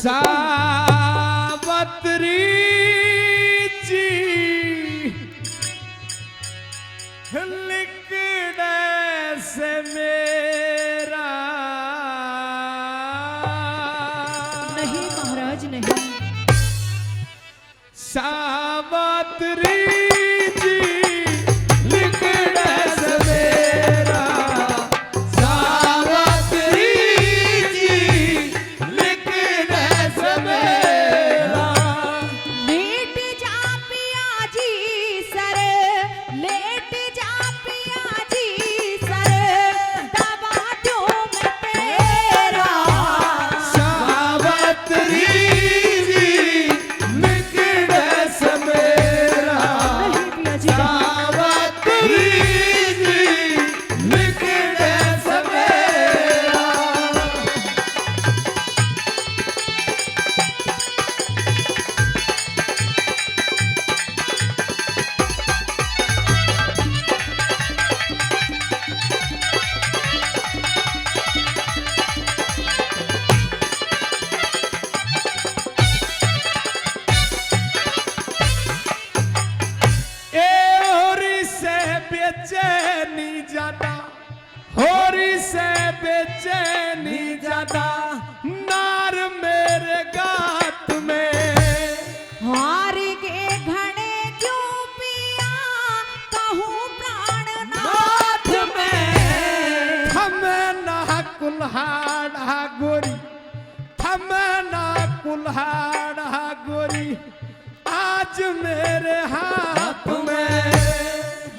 सावत्री जी लिकड़े से मेरा नहीं महाराज नहीं। सावत्री जी लिकड़े से मेरा, सावत्री जी लिकड़े से मेरा। लेट जा पिया जी सर, लेट जा पिया जी सर, दबा दो मैं तेरा। सावत्री जी लिकड़े से मेरा, नहीं पिया जी सावत्री जी लिकड़े से मेरा। ए होरी से बेचैनी ज्यादा, होरी से बेचैनी ज्यादा, नार मेरे गात में। हार के घड़े क्यों पिया, कहूँ प्राण नाथ में। हमें ना कुल्हाड़ा गोरी, हमें ना कुल्हाड़ा गोरी, आज मेरे हाथ में।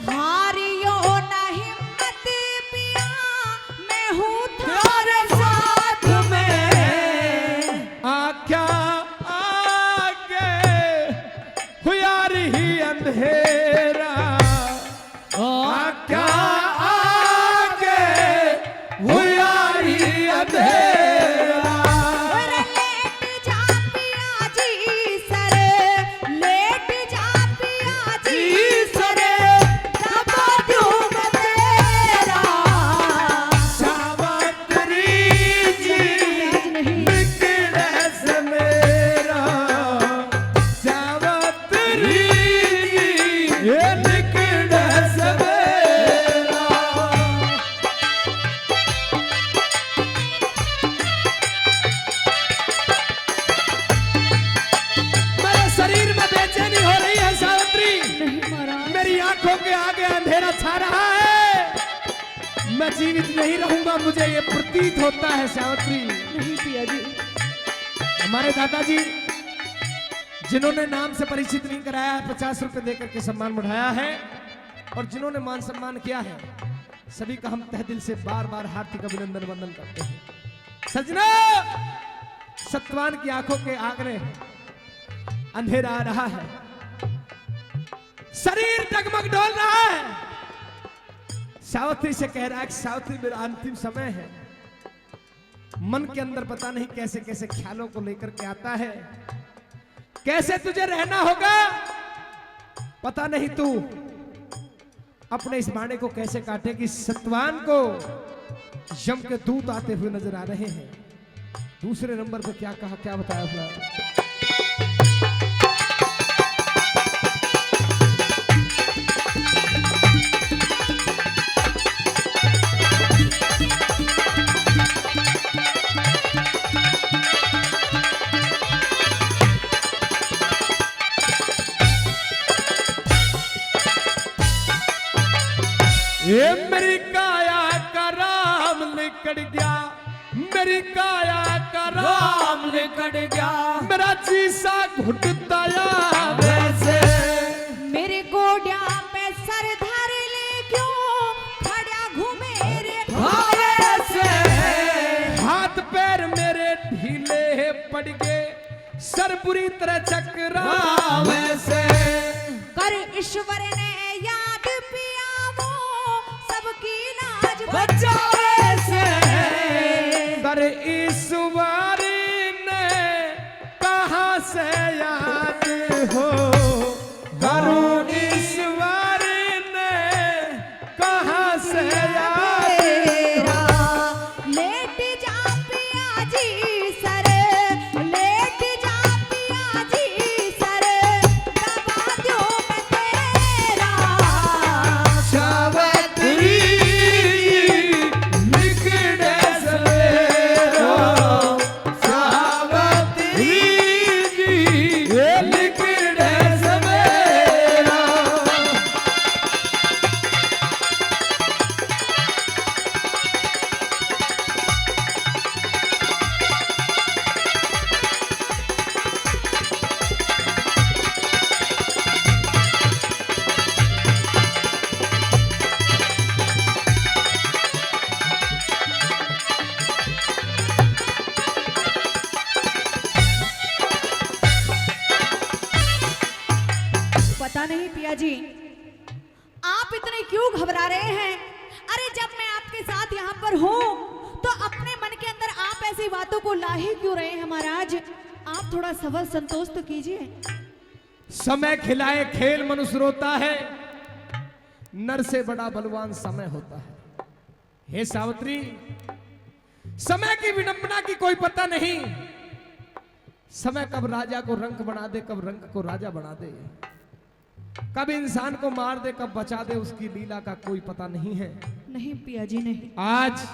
हारियो न हिम्मत पिया, मैं हूँ थारे साथ में। आख्या आगे हुआरी ही अंधेरा, आख्या आगे हुआरी अंधेरा। और लेट जा पिया जी सर, लेट जा पिया जी सर, दबा दूं मैं तेरा। सावत्री जी लिकड़े से मेरा, सावत्री जी ये लिकड़े से मेरा। मेरे शरीर में बेचैनी हो रही है सावित्री, नहीं महाराज मेरी आंखों के आगे अंधेरा छा रहा है, मैं जीवित नहीं रहूंगा, मुझे ये प्रतीत होता है सावित्री। नहीं पिया जी। हमारे दादाजी जिन्होंने नाम से परिचित नहीं कराया है, 50 रुपए देकर के सम्मान बढ़ाया है, और जिन्होंने मान सम्मान किया है, सभी का हम तहे दिल से बार बार हार्दिक अभिनंदन वंदन करते हैं। सजना, सत्वान की आंखों के आगे अंधेरा आ रहा है, शरीर डगमग डोल रहा है। सावित्री से कह रहा है कि सावित्री मेरा अंतिम समय है। मन के अंदर पता नहीं कैसे कैसे ख्यालों को लेकर के आता है, कैसे तुझे रहना होगा, पता नहीं तू अपने इस बाणे को कैसे काटेगी। सत्वान को यम के दूत आते हुए नजर आ रहे हैं। दूसरे नंबर पे क्या कहा, क्या बताया हुआ। ये मेरी काया का राम लिकड़ गया, मेरी काया का राम लिकड़ गया, मेरा जीसा घुटताया वैसे। मेरे गोड्या पे सर धर ले क्यों, खड़ा घूमे रे वैसे। हाथ पैर मेरे ढीले पड़ गए, सर बुरी तरह चकरा वैसे। कर ईश्वर ने याद पिया वो, सबकी लाज बचावे से। कर ईश्वरी ने कहाँ से याद हो, करुण ईश्वरी ने कहाँ से याद तेरा। लेट जा पिया जी सर, लेट जी, आप इतने क्यों घबरा रहे हैं? अरे जब मैं आपके साथ यहाँ पर हूँ तो अपने मन के अंदर आप ऐसी बातों को ला ही क्यों रहे हैं महाराज? आप थोड़ा सबर संतोष तो कीजिए। समय खिलाए खेल मनुष्य रोता है, नर से बड़ा बलवान समय होता है। हे सावित्री, समय की विडंबना की कोई पता नहीं। समय कब राजा को रंक बना दे, कब रंक को राजा बना दे, कब इंसान को मार दे, कब बचा दे, उसकी लीला का कोई पता नहीं है। नहीं पिया जी नहीं। आज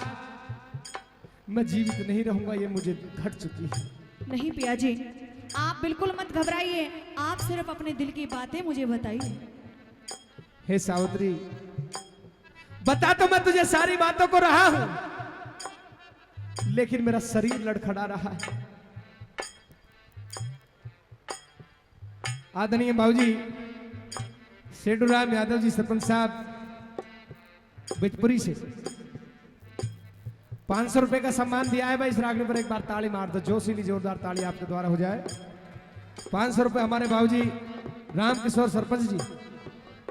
मैं जीवित नहीं रहूंगा, ये मुझे घट चुकी है। नहीं पिया जी, आप बिल्कुल मत घबराइए, आप सिर्फ अपने दिल की बातें मुझे बताइए। हे सावित्री, बता तो मैं तुझे सारी बातों को रहा हूं, लेकिन मेरा शरीर लड़खड़ा रहा है। आदरणीय बाबूजी सेठूराम यादव जी सरपंच साहब बिजपुरी से 500 रुपए का सम्मान दिया है भाई। इस रागनी पर एक बार ताली मार दो, जोशीली जोरदार ताली आपके द्वारा हो जाए। 500 रुपए हमारे बाबूजी रामकिशोर सरपंच जी,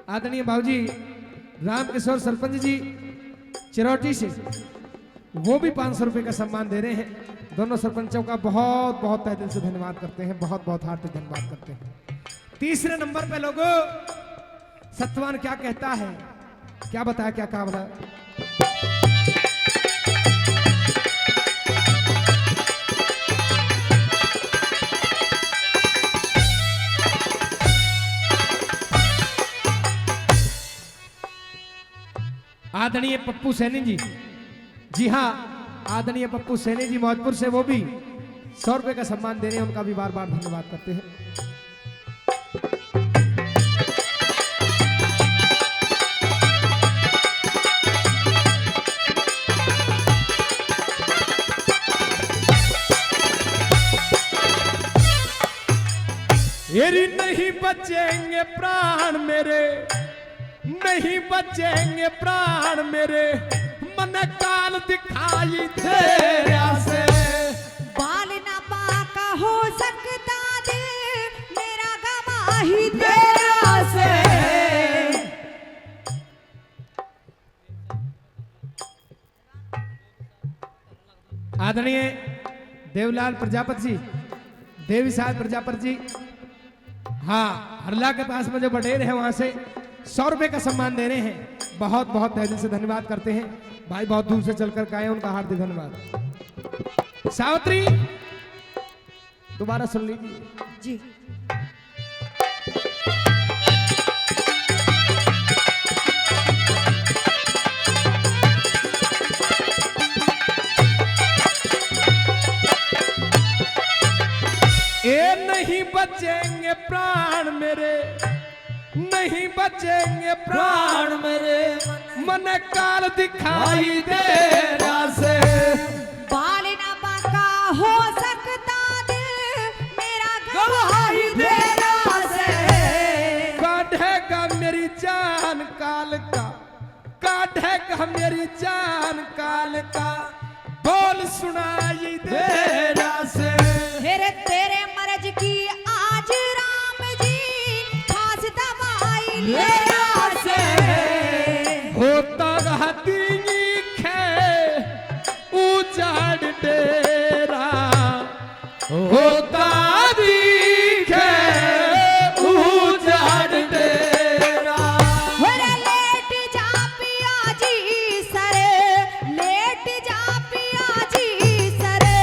आदरणीय बाबूजी रामकिशोर सरपंच जी चिरौटी से, वो भी 500 रुपए का सम्मान दे रहे हैं। दोनों सरपंचों का बहुत बहुत तहे दिल से धन्यवाद करते हैं, बहुत बहुत हार्दिक धन्यवाद करते हैं। तीसरे नंबर पे लोगों सत्यवान क्या कहता है, क्या बताया, क्या कहा बताया? आदरणीय पप्पू सैनी जी, जी हाँ, आदरणीय पप्पू सैनी जी मौजपुर से, वो भी 100 रुपए का सम्मान दे रहे हैं। उनका भी बार बार धन्यवाद करते हैं। येरी नहीं बचेंगे प्राण मेरे, नहीं बचेंगे प्राण मेरे, मन काल दिखाई तेरा से। बाल ना पाका हो सकता दिल मेरा गवा ही तेरा से। आदरणीय देवलाल प्रजापति जी, देवीसाल प्रजापति जी, हाँ, हरला के पास में जो बटेर है वहां से 100 रुपए का सम्मान दे रहे हैं। बहुत बहुत तहे दिल से धन्यवाद करते हैं भाई, बहुत दूर से चलकर के आए, उनका हार्दिक धन्यवाद। सावित्री दोबारा सुन लीजिए जी। ए नहीं बचेंगे प्राण मेरे, नहीं बचेंगे प्राण मेरे, मन काल दिखाई तेरा से। बाल ना पाका हो सकता दिल मेरा गवा ही तेरा से। काटेगा मेरी जान काल का, काटेगा मेरी जान काल का, बोल सुनाई तेरा से। फिर तेरे मर्ज की आज राम जी खास दवाई तेरा से। होता रहती खे उजाड़ डेरा, होता दिखे उजाड़ डेरा। फिर लेट जा पिया जी सरे, लेट जा पिया जी सरे,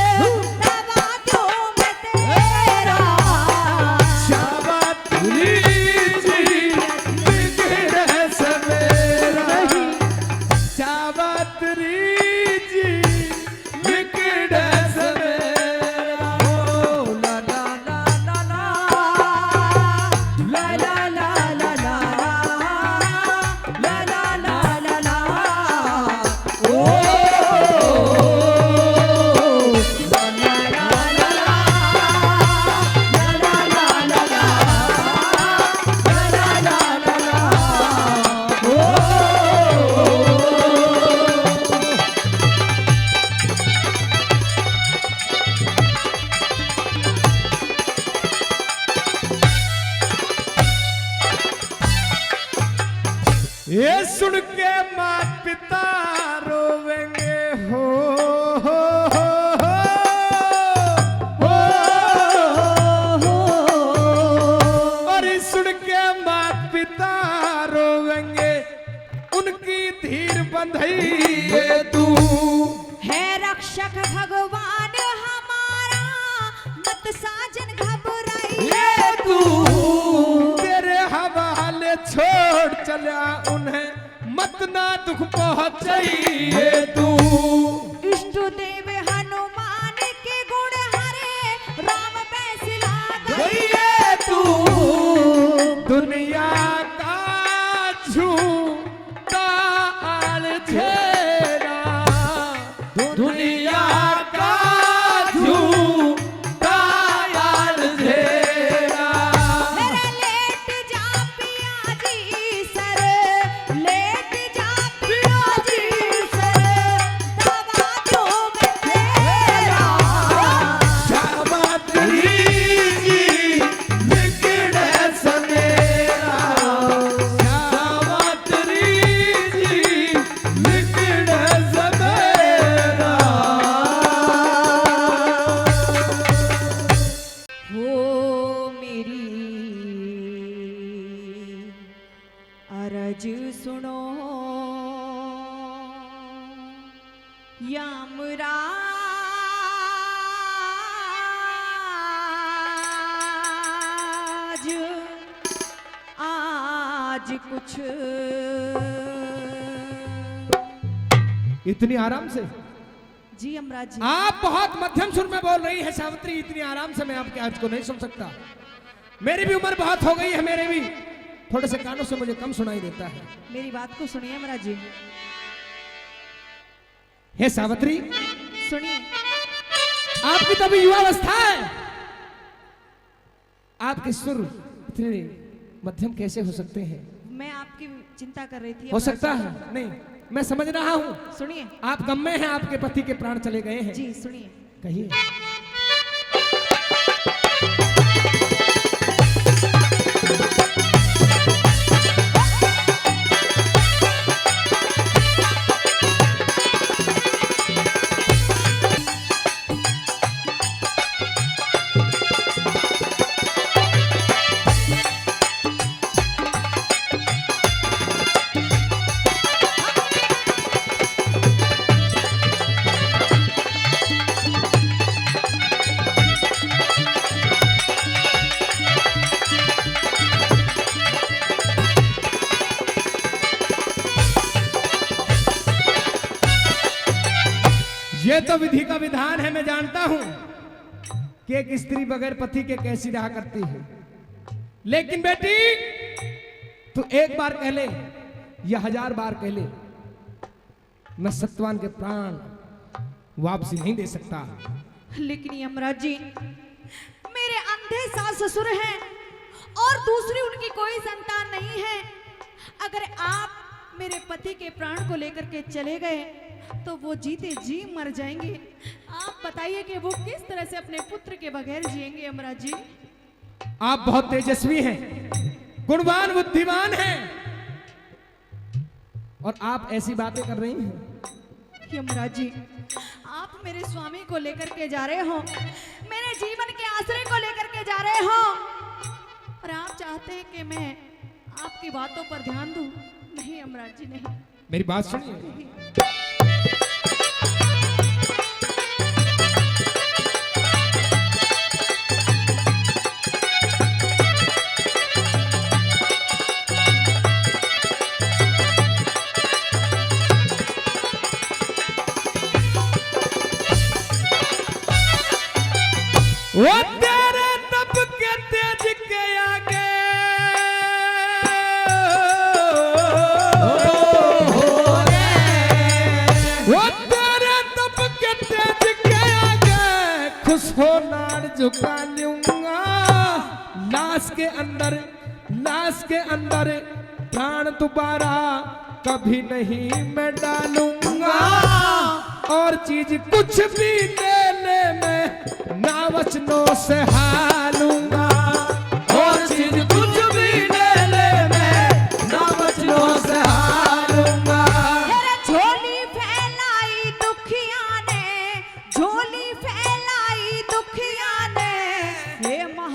दबा दूं मैं तेरा। शाबात्री जी बिगड़े सवेरा, शाबात्री जी बिगड़े सवेरा। ओ ला ला ला ला ये सुन के माता पिता रोवेंगे हो, हो, हो, हो, और ये सुन के माता पिता रोवेंगे, उनकी धीर बंधई तू है रक्षक भगवान हमारा, मत साजन घबराइए तू, तेरे हवाले छोड़ चला उन्हें, मत ना दुख पहुंचाइए तू। इष्ट देव हनुमान के गुण हरे, राम बैसिला गइए तू, दुनिया का झूठा आल झेरा, दुनिया का झूठा आल झेरा। मेरा लेट जा पिया जी सर, लेट जा पिया जी सर, दवा दो मेरा शाबात्री जी बिगड़े समेरा, शाबात्री जी बिगड़े समेरा। हो मेरी अरज सुनो यमराज, आज कुछ इतनी आराम से जी यमराज जी। आप बहुत मध्यम सुर में बोल रही है सावित्री, इतनी आराम से मैं आपके अर्ज को नहीं सुन सकता। मेरी भी उम्र बहुत हो गई है, मेरे भी थोड़े से कानों से मुझे कम सुनाई देता है। मेरी बात को सुनिए यमराज जी, हे सावित्री, सुनिए। आपकी तो अभी युवावस्था है, आपके सुर इतने मध्यम कैसे हो सकते हैं? मैं आपकी चिंता कर रही थी हो यमराज सकता जी। है नहीं, मैं समझ रहा हूँ सुनिए आप गम में हैं, आपके पति के प्राण चले गए हैं। जी, सुनिए। कहिए। ये तो विधि का विधान है, मैं जानता हूं कि एक स्त्री बगैर पति के कैसी रहा करती है, लेकिन बेटी तू एक बार कह ले या 1000 बार कह ले, मैं सत्यवान के प्राण वापसी नहीं दे सकता। लेकिन यमराज जी, मेरे अंधे सास ससुर हैं और दूसरी उनकी कोई संतान नहीं है। अगर आप मेरे पति के प्राण को लेकर के चले गए तो वो जीते जी मर जाएंगे। आप बताइए कि वो किस तरह से अपने पुत्र के बगैर जिएंगे यमराज जी। आप बहुत तेजस्वी हैं, गुणवान बुद्धिमान हैं, और आप ऐसी बातें कर रही हैं। यमराज जी, आप मेरे स्वामी को लेकर के जा रहे हो, मेरे जीवन के आश्रय को लेकर के जा रहे हो, और आप चाहते हैं कि मैं आपकी बातों पर ध्यान दूं। नहीं यमराज जी, नहीं। मेरी बात सुनिए। वो तेरे तप के तेज के आगे वो तेरे तप के तेज के आगे खुश हो नार झुका लूंगा। लाश के अंदर प्राण दोबारा कभी नहीं मैं डालूंगा, और चीज कुछ भी लेने में ना वचनों से हालूंगा, और चीज कुछ भी लेने में ना वचनों से हालूंगा।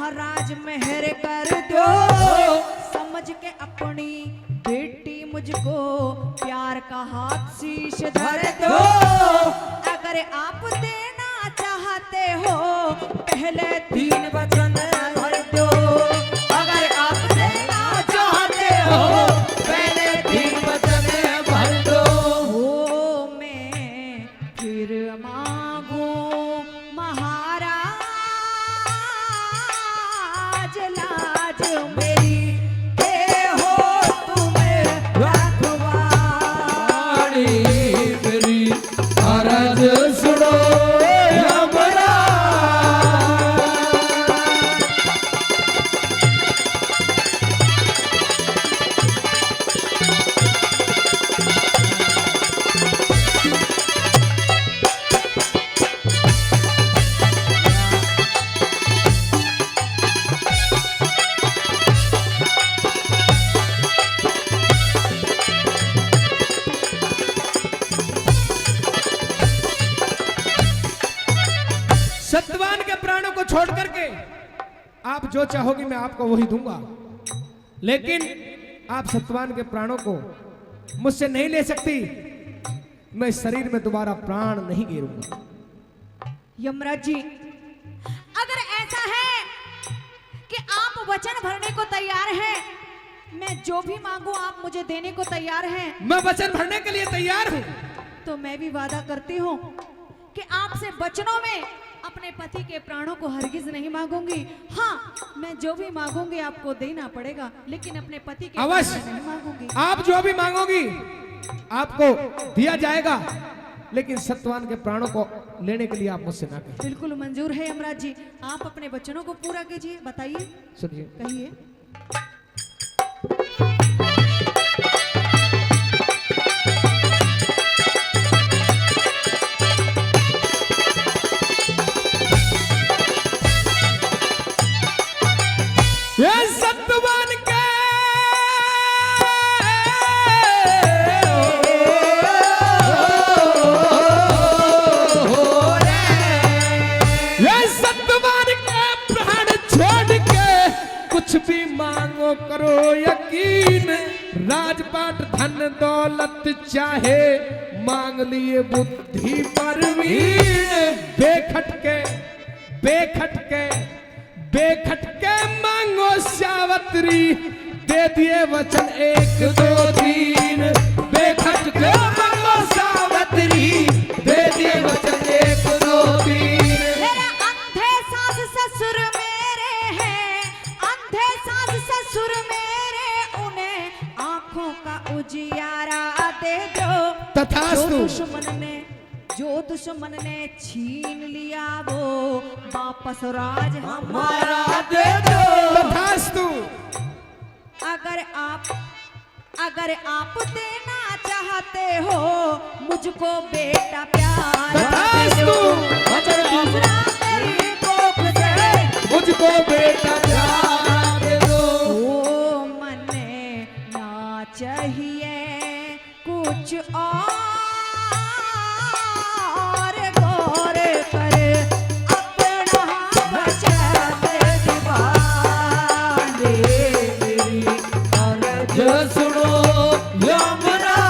महाराज मेहर कर दो, समझ के अपनी बेटी मुझको प्यार का हाथ शीश धर दो। अगर आप देना चाहते हो पहले 3 वचन भर दो। अगर आप देना चाहते हो पहले 3 वचन भर दो। हो मैं फिर मांगू महाराज लाज मेरी के हो तुम रखवारी। मेरी अरज सुनो यमराज। सत्यवान के प्राणों को छोड़ करके आप जो चाहोगी मैं आपको वही दूंगा, लेकिन आप सत्यवान के प्राणों को मुझसे नहीं ले सकती। मैं इस शरीर में दोबारा प्राण नहीं गेरूंगा। यमराज जी, अगर ऐसा है कि आप वचन भरने को तैयार हैं, मैं जो भी मांगू आप मुझे देने को तैयार हैं, मैं वचन भरने के लिए तैयार हूं। तो मैं भी वादा करती हूँ कि आपसे वचनों में अपने पति के प्राणों को हरगिज नहीं मांगूंगी। हाँ, मैं जो भी मांगूंगी आपको देना पड़ेगा, लेकिन अपने पति के अवश्य प्राण नहीं मांगूंगी। आप जो भी मांगोगी आपको दिया जाएगा, लेकिन सत्यवान के प्राणों को लेने के लिए आप मुझसे ना कहें। बिल्कुल मंजूर है यमराज जी, आप अपने वचनों को पूरा कीजिए। बताइए, सुनिए, कहिए। ये सत्यवान के ये सत्यवान के प्राण छोड़ के कुछ भी मांगो करो यकीन। राजपाट धन दौलत चाहे मांग लिए बुद्धि परवीन। बेखटके बेखटके बेखटके मांगो सावत्री, दे दिए वचन 1 2 3। बेखटके मांगो सावत्री, दे दिए वचन 1 2 3। मेरे अंधे सास ससुर मेरे हैं, अंधे सास ससुर मेरे, उन्हें आंखों का उजियारा दे दो। तथास्तु। जो दुश्मन ने छीन लिया वो वापस राज हमारा दे दो। तथास्तु। अगर आप देना चाहते हो मुझको बेटा प्यार तथास्तु। मेरी कोख से मुझको बेटा प्यार दे दो। ओ मने ना चाहिए कुछ और गौर कर अपना वचन निभाने। मेरी अर्ज सुनो यमराज।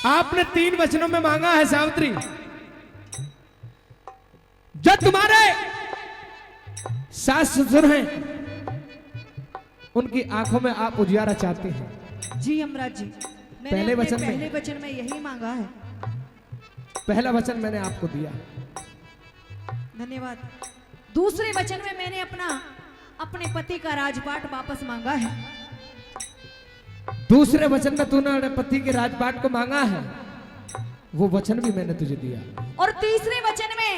आपने 3 वचनों में मांगा है सावित्री। जो तुम्हारे सास ससुर हैं उनकी आंखों में आप उजियारा चाहते हैं। जी यमराज जी, पहले वचन में पहले वचन में यही मांगा है। पहला वचन मैंने आपको दिया, धन्यवाद। दूसरे वचन में मैंने अपने पति का राजपाट वापस मांगा है। दूसरे वचन में तूने अपने पति के राजपाट को मांगा है, वो वचन भी मैंने तुझे दिया। और तीसरे वचन में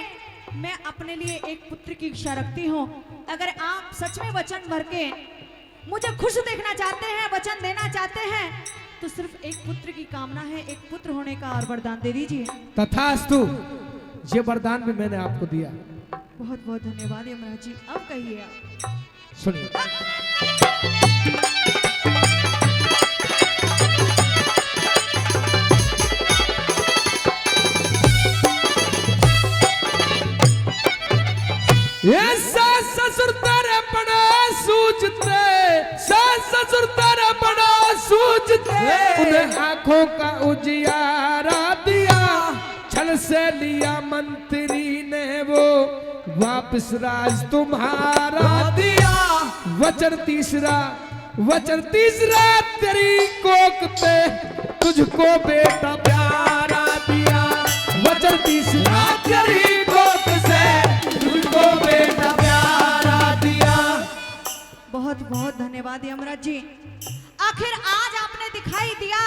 मैं अपने लिए एक पुत्र की इच्छा रखती हूँ। अगर आप सच में वचन भर के मुझे खुश देखना चाहते हैं, वचन देना चाहते हैं, तो सिर्फ एक पुत्र की कामना है, एक पुत्र होने का और वरदान दे दीजिए। तथास्तु, ये वरदान भी मैंने आपको दिया। बहुत बहुत धन्यवाद यमराज जी। अब कहिए आप। सुनिए। ये सास ससुर तेरे बड़ा सूझते, सास ससुर तेरे बड़ा सूझते, उन्हें आंखों का उजियारा दिया, छल से लिया मंत्री ने वो, वापस राज तुम्हारा दिया। वचन तीसरा तेरी कोख पे तुझको बेटा प्यारा दिया। वचन तीसरा तेरी कोख से तुझको बेटा प्यारा दिया। बहुत बहुत धन्यवाद यमराज जी। आखिर आज आपने दिखाई दिया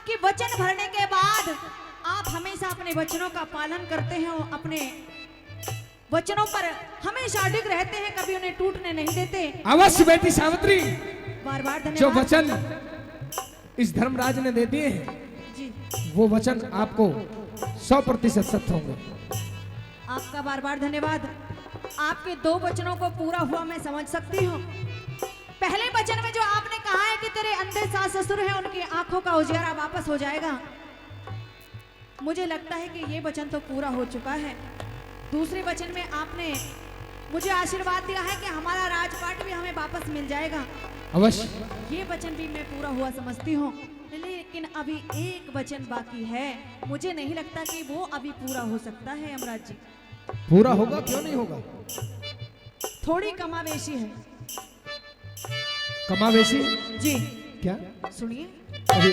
कि वचन भरने के बाद आप हमेशा अपने वचनों का पालन करते हैं और अपने वचनों पर हमेशा अडिग रहते हैं, कभी उन्हें टूटने नहीं देते। अवश्य बेटी सावित्री, बार बार धन्यवाद। जो वचन इस धर्मराज ने दे दिए हैं जी, वो वचन आपको 100% सत्य होंगे। आपका बार बार धन्यवाद। आपके 2 वचनों को पूरा हुआ मैं समझ सकती हूँ। पहले वचन में जो आपने कहा है कि तेरे अंधे सास ससुर हैं, उनकी आंखों का उजियारा वापस हो जाएगा, मुझे लगता है कि ये वचन तो पूरा हो चुका है। दूसरे वचन में आपने मुझे आशीर्वाद दिया है कि हमारा राजपाट भी हमें वापस मिल जाएगा। अवश्य ये वचन भी मैं पूरा हुआ समझती हूँ, लेकिन अभी एक वचन बाकी है। मुझे नहीं लगता कि वो अभी पूरा हो सकता है यमराज जी। पूरा होगा, क्यों नहीं होगा? थोड़ी कमावेशी है। कमावेशी जी, क्या? सुनिए। अभी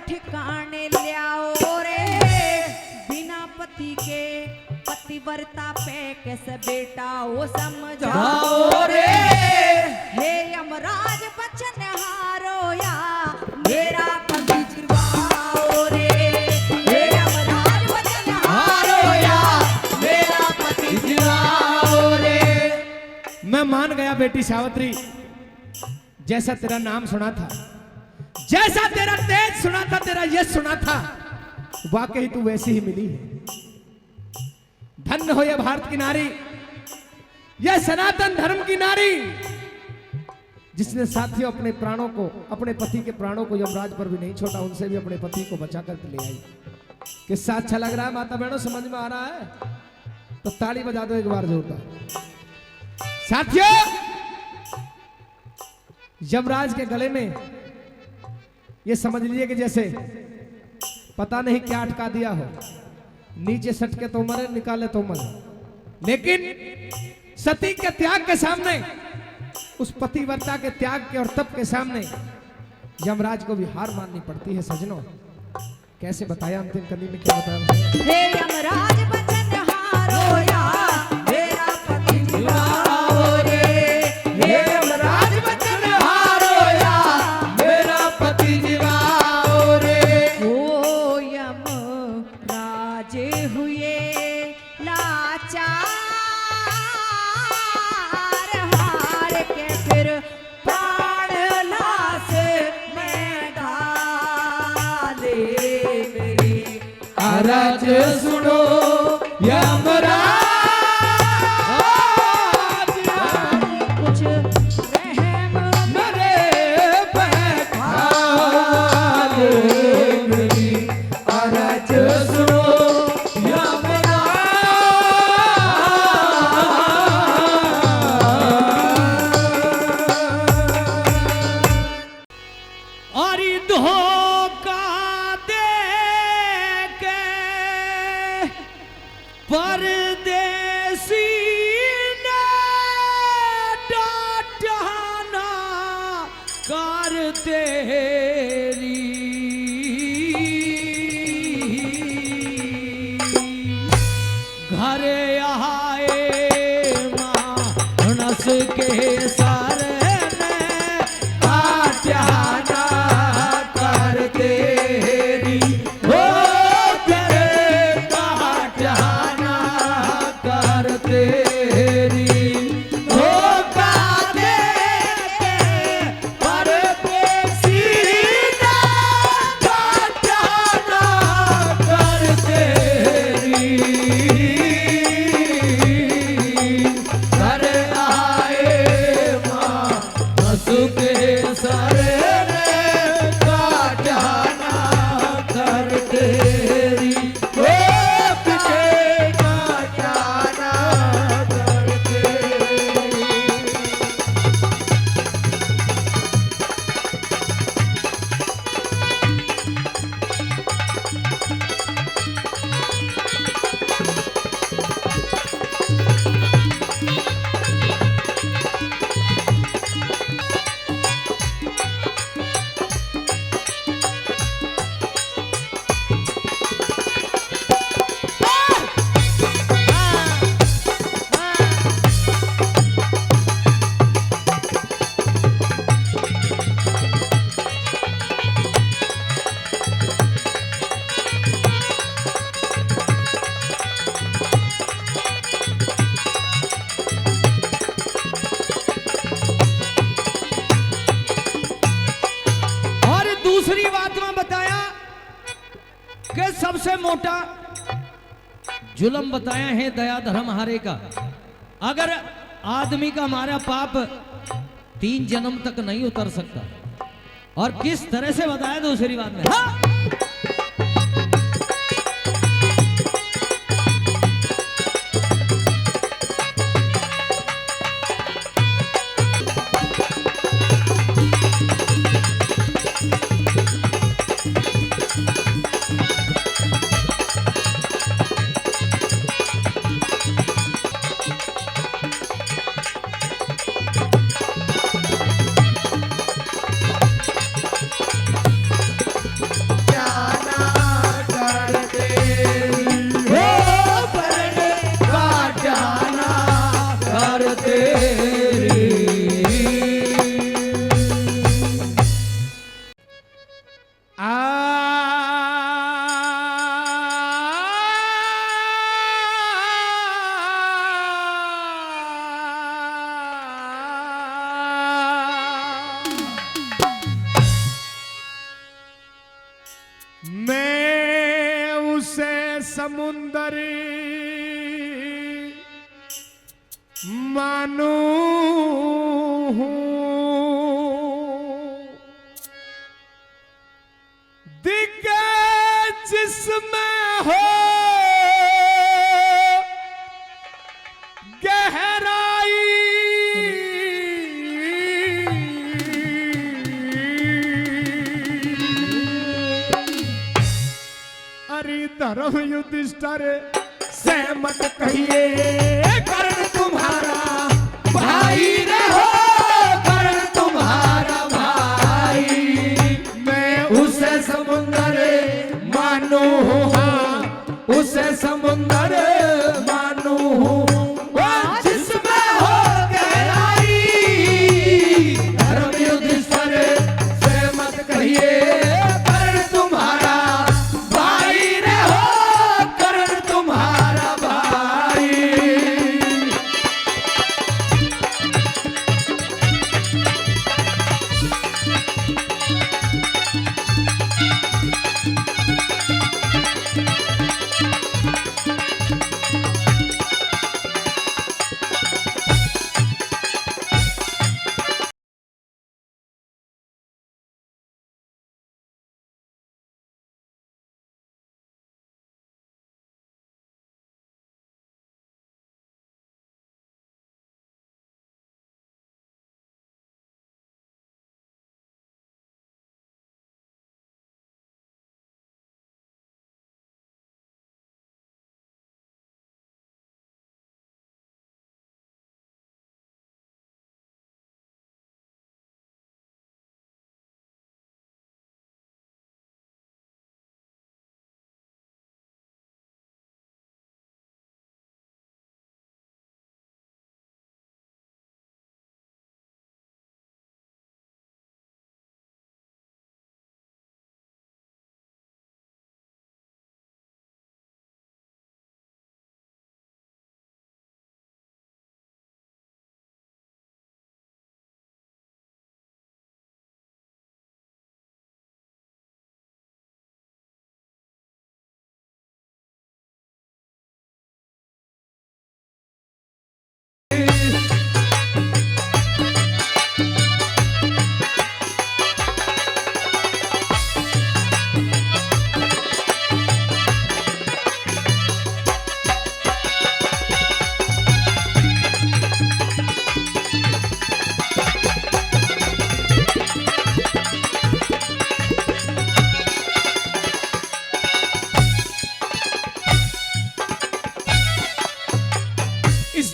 ठिकाने लियाओ रे, बिना पति के पतिव्रता पे कैसे बेटा वो समझाओ रे। हे यमराज बचन हारो या मेरा पति जिवाओ रे। हे यमराज बचन हारो या मेरा पति जिवाओ रे। मैं मान गया बेटी सावित्री, जैसा तेरा नाम सुना था, जैसा तेरा तेज सुना था, तेरा यश सुना था, वाकई तू वैसी ही मिली है। धन्य हो यह भारत की नारी, यह सनातन धर्म की नारी, जिसने साथियों अपने प्राणों को, अपने पति के प्राणों को यमराज पर भी नहीं छोड़ा, उनसे भी अपने पति को बचा कर ले आई। किस्सा अच्छा लग रहा है माता बहनों, समझ में आ रहा है तो ताली बजा दो एक बार जोरदार। साथियों, यमराज के गले में ये समझ लीजिए कि जैसे पता नहीं क्या अटका दिया हो, नीचे सटके तो मरे, निकाले तो मरे, लेकिन सती के त्याग के सामने, उस पतिव्रता के त्याग के और तप के सामने यमराज को भी हार माननी पड़ती है। सजनों, कैसे बताया अंतिम कली में, क्या बताया? हे यमराज बचन हारो या मेरा पति जिवाओ रे। हे यमराज बचन हारो या मेरा पति जिवाओ रे। ओ यमराज हुए लाचार, हार के फिर प्राण लाश में डाले। मेरी अरज सुनो यमराज, कुछ रहम मेरे बैठा ले, मेरी अरज सुनो यमराज। और धोखा दे के परदेसी ने डांटना कर तेरी, घरे आए मानस के सारे ने काट्या ना कर तेरी हो तेरे काट्या ना कर तेरी धोखा दे के पर सीधा काट्या ना कर तेरी घर आए माँ हंसू के सरे ने काट्या ना कर तेरी वो पिछे काट्या ना कर तेरी। और दूसरी बात में बताया कि सबसे मोटा जुल्म बताया है दया धर्म हारे का। अगर आदमी का हमारा पाप 3 जन्म तक नहीं उतर सकता, और किस तरह से बताया दूसरी बात में। हाँ? मैं उसे समुंदर मानू हूं, दिखे जिसमें हो गहराई। धर्म युधिष्ठिर से मत कहिए कर्ण तुम्हारा भाई रे हो, कर्ण तुम्हारा भाई। मैं उसे समुंदर मानू हूँ, हाँ उसे समुंदर मानू हूँ जिसमें हो गहराई। धर्म युधिष्ठिर से मत कहिए कर्ण तुम्हारा भाई रे हो, कर्ण तुम्हारा भाई।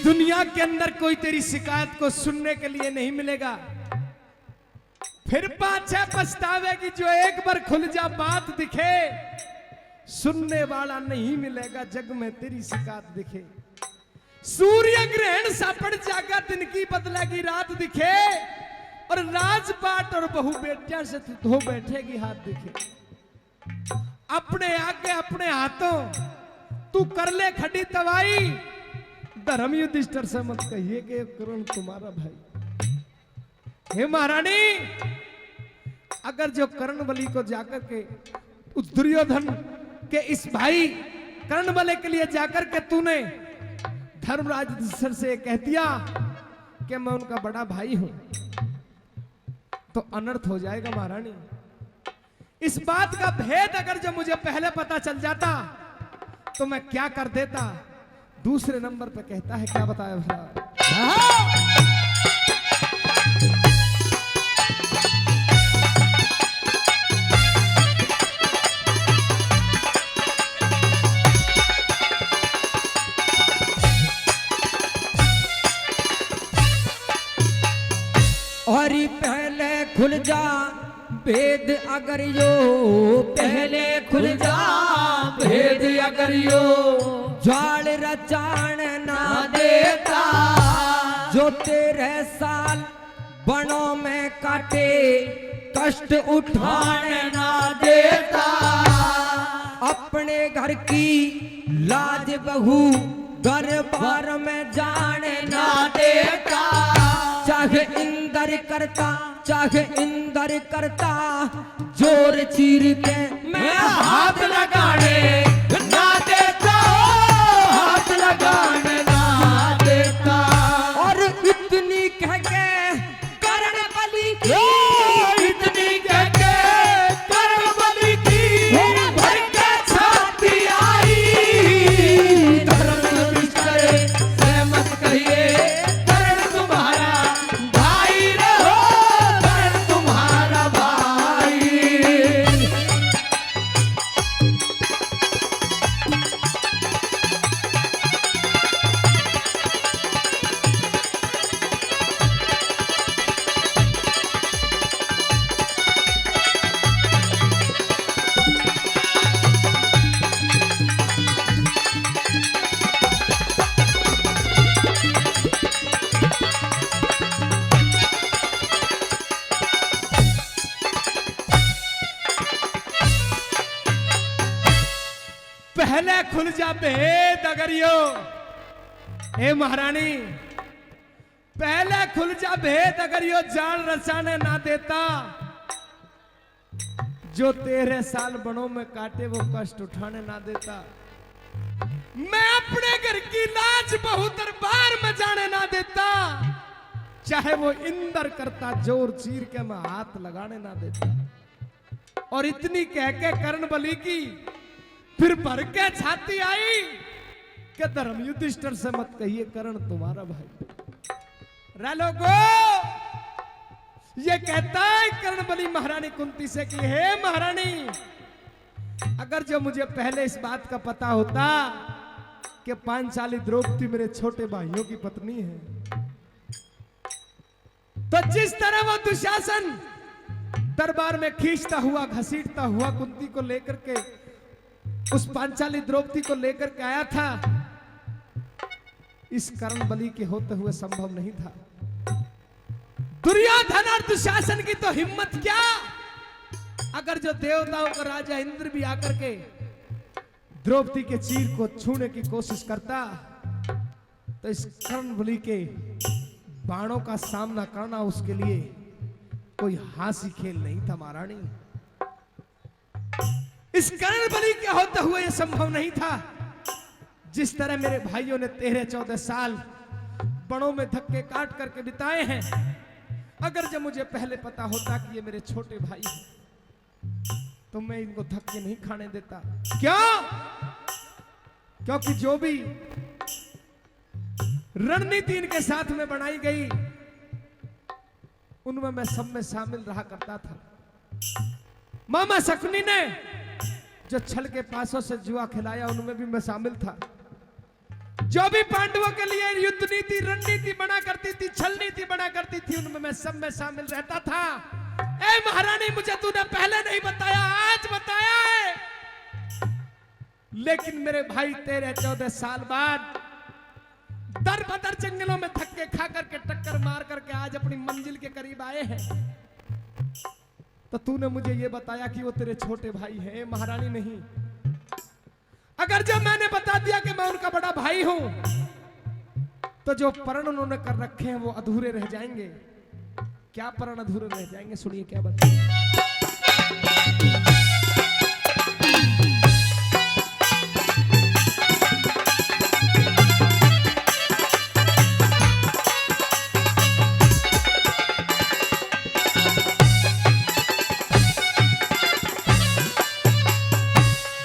दुनिया के अंदर कोई तेरी शिकायत को सुनने के लिए नहीं मिलेगा। फिर पाछे पछतावेगी जो एक बार खुल जा बात दिखे, सुनने वाला नहीं मिलेगा जग में तेरी शिकायत दिखे। सूर्य ग्रहण सापड़ जागा, दिन की बदलेगी रात दिखे, और राजपाट और बहु बेटिया से तू धो बैठेगी हाथ दिखे। अपने आगे अपने हाथों तू कर ले खड़ी तवाई, धर्म युधिष्ठिर से मत कहिए कि कर्ण तुम्हारा भाई। हे महारानी, अगर जो कर्ण बलि को जाकर के उस दुर्योधन के इस भाई कर्ण बलि के लिए जाकर के तूने धर्मराज युधिष्ठिर से कह दिया कि मैं उनका बड़ा भाई हूं, तो अनर्थ हो जाएगा महारानी। इस बात का भेद अगर जो मुझे पहले पता चल जाता तो मैं क्या कर देता। दूसरे नंबर पे कहता है, क्या बताया भला? और पहले खुल जा भेद अगर यो, पहले खुल जा भेद अगर यो, ज्वाल रचान ना देता, जो तेरे साल बनों में काटे कष्ट उठान ना देता, अपने घर की लाज बहू घर बार में जाने ना देता, चाहे इंदर करता चाहे इंदर करता, जोर चीर के मैं हाथ लगाने ना देता, हाथ लगाने ना देता। और इतनी कह के कर्ण बलि की, इतनी कह के कर्ण बलि की भर के छाती आई, धर्म युधिष्ठिर से मत कहिए कर्ण तुम्हारा भाई रहो, कर्ण तुम्हारा भाई। पहले खुल जा भेद अगर यो, हे महारानी, पहले खुल जा भेद अगर यो जान रचाने ना देता, जो तेरे साल बनों में काटे वो कष्ट उठाने ना देता, मैं अपने घर की लाज बहु दरबार में जाने ना देता, चाहे वो इंदर करता जोर चीर के मैं हाथ लगाने ना देता। और इतनी कह के कर्ण बलि की फिर भर के छाती आई कि धर्म युधिष्ठिर से मत कहिए कर्ण तुम्हारा भाई। रालोगो, ये कहता है कर्ण बलि महारानी कुंती से कि हे महारानी, अगर जो मुझे पहले इस बात का पता होता कि पांचाली द्रौपदी मेरे छोटे भाइयों की पत्नी है, तो जिस तरह वो दुशासन दरबार में खींचता हुआ घसीटता हुआ कुंती को लेकर के उस पांचाली द्रौपदी को लेकर के आया था, इस कर्ण बलि के होते हुए संभव नहीं था। दुर्योधन और दुशासन की तो हिम्मत क्या, अगर जो देवताओं का राजा इंद्र भी आकर के द्रौपदी के चीर को छूने की कोशिश करता, तो इस कर्ण बलि के बाणों का सामना करना उसके लिए कोई हासी खेल नहीं था महारानी। इस कर्ण बलि के होते हुए यह संभव नहीं था। जिस तरह मेरे भाइयों ने 13-14 साल बड़ों में धक्के काट करके बिताए हैं, अगर जब मुझे पहले पता होता कि ये मेरे छोटे भाई हैं, तो मैं इनको धक्के नहीं खाने देता। क्यों? क्योंकि जो भी रणनीति इनके साथ में बनाई गई, उनमें मैं सब में शामिल रहा करता था। मामा शकुनी ने जो छल के पासों से जुआ खिलाया, उनमें भी मैं शामिल था। जो भी पांडवों के लिए युद्ध नीति रणनीति बना करती थी, छल नीति बना करती थी, उनमें मैं सब में शामिल रहता था। ए महारानी, मुझे तूने पहले नहीं बताया, आज बताया है। लेकिन मेरे भाई तेरे 14 साल बाद दर बदर जंगलों में धक्के खा करके टक्कर मार करके आज अपनी मंजिल के करीब आए हैं। तो तूने मुझे ये बताया कि वो तेरे छोटे भाई हैं, महारानी नहीं। अगर जब मैंने बता दिया कि मैं उनका बड़ा भाई हूं, तो जो प्रण उन्होंने कर रखे हैं वो अधूरे रह जाएंगे। क्या प्रण अधूरे रह जाएंगे? सुनिए क्या बताया।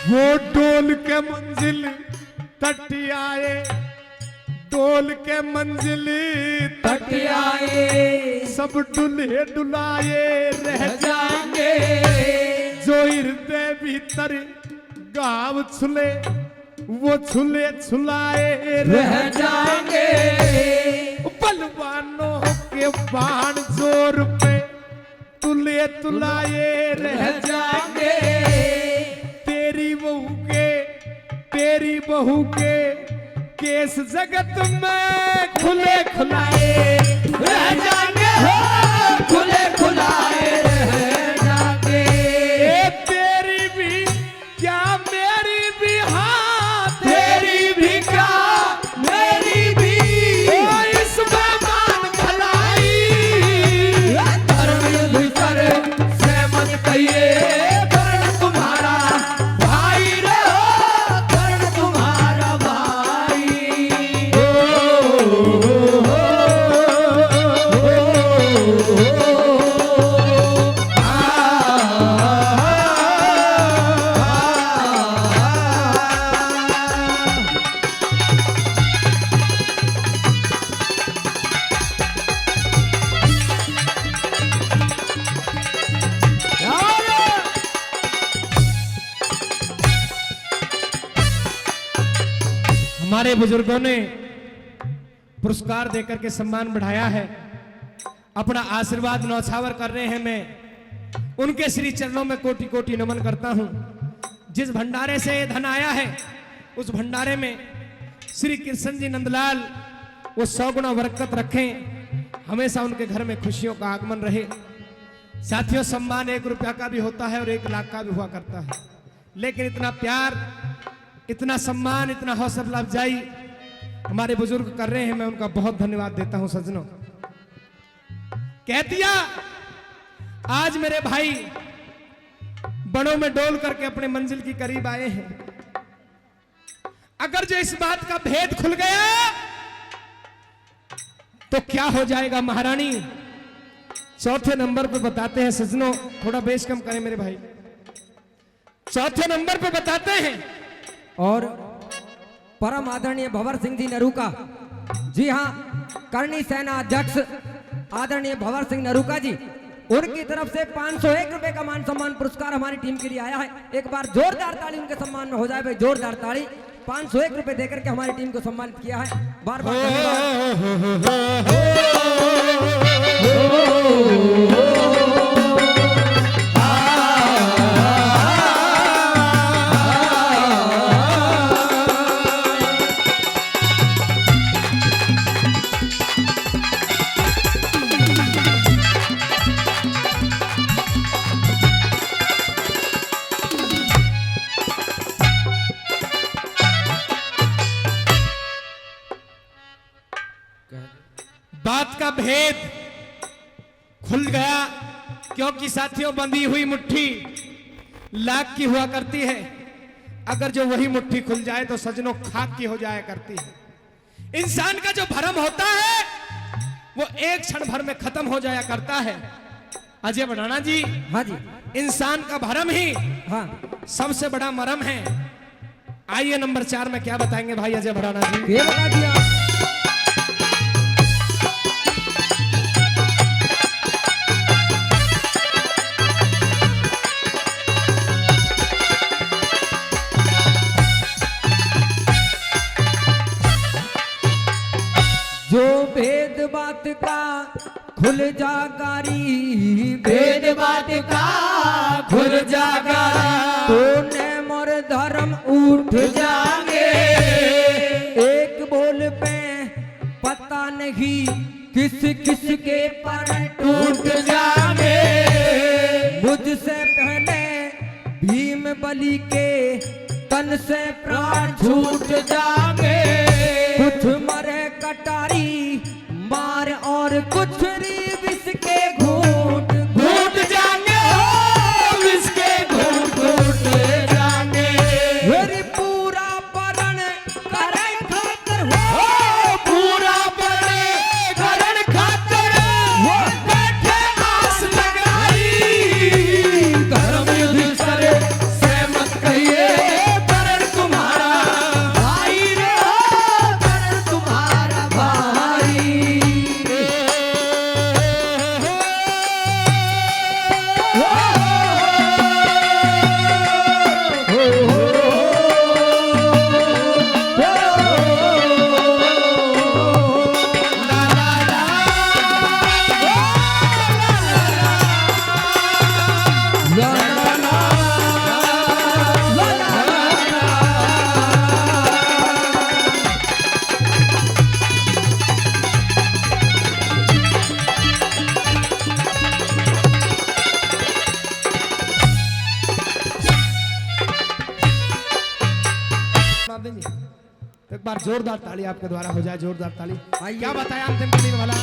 वो डोल के मंजिल तट आए, डोल के मंजिल तट आए, सब डुले डुलाए रह जाएंगे। जो हृदय भीतर गाँव छुले, वो छुले छुलाए रह जाएंगे। बलवानों के बाण जोर पे तुले तुलाए रह जाएंगे। तेरी बहू के केस जगत में खुले खुलाए रह जाएंगे, हो खुले खुलाए रह जाएंगे। तेरी भी क्या मेरी भी, हाँ तेरी भी क्या मेरी भी, इसमें मान भलाई धर्म भीतर से मत कहिए। हमारे बुजुर्गों ने पुरस्कार देकर के सम्मान बढ़ाया है, अपना आशीर्वाद न्यौछावर कर रहे हैं। मैं उनके श्री चरणों में कोटि कोटि नमन करता हूं। जिस भंडारे से धन आया है, उस भंडारे में श्री कृष्ण जी नंदलाल वो 100 गुना बरकत रखें, हमेशा उनके घर में खुशियों का आगमन रहे। साथियों, सम्मान 1 रुपया का भी होता है और 1 लाख का भी हुआ करता है, लेकिन इतना प्यार, इतना सम्मान, इतना हौसला अफजाई हमारे बुजुर्ग कर रहे हैं, मैं उनका बहुत धन्यवाद देता हूं। सज्जनों, कह दिया आज मेरे भाई बड़ों में डोल करके अपने मंजिल की करीब आए हैं। अगर जो इस बात का भेद खुल गया तो क्या हो जाएगा महारानी? चौथे नंबर पे बताते हैं सज्जनों, थोड़ा बेस कम करें मेरे भाई। चौथे नंबर पे बताते हैं, और परम आदरणीय भंवर सिंह जी नरूका जी, हाँ, करनी सेना अध्यक्ष आदरणीय भंवर सिंह नरूका जी, उनकी तरफ से 501 रुपए का मान सम्मान पुरस्कार हमारी टीम के लिए आया है। एक बार जोरदार ताली उनके सम्मान में हो जाए भाई, जोरदार ताली। 501 रुपए देकर के हमारी टीम को सम्मानित किया है, बार बार धन्यवाद। बात का भेद खुल गया, क्योंकि साथियों बंधी हुई मुट्ठी लाख की हुआ करती है, अगर जो वही मुट्ठी खुल जाए तो सजनों खाक की हो जाया करती है। इंसान का जो भरम होता है वो एक क्षण भर में खत्म हो जाया करता है। अजय बढ़ाना जी, हाँ जी, इंसान का भरम ही हाँ सबसे बड़ा मरम है। आइए नंबर 4 में क्या बताएंगे भाई अजय बढ़ाना जी? ये बता दिया। जो भेद बात का खुल जागारी, भेद बात का खुल जागा, तो ने मोर धर्म उठ जागे। एक बोल पे पता नहीं किस किस के पर टूट जागे। मुझसे पहले भीम बलि के तन से प्राण छूट जागे। कुछ मरे कटारी मार और कुछ विष के घूट घूट जागे हो, इसके घूट घूट जागे। मेरी पूरा परण करे खातर हो, पूरा बड़े करण खातर वो बैठे आस लगाई। धर्म युद्ध करे से मत कहिए, करण तुम्हारा भाई रे हो, करण तुम्हारा भाई। देंगे तो एक बार जोरदार ताली आपके द्वारा हो जाए, जोरदार ताली। आइए। क्या बताया अंतिम कड़ी वाला।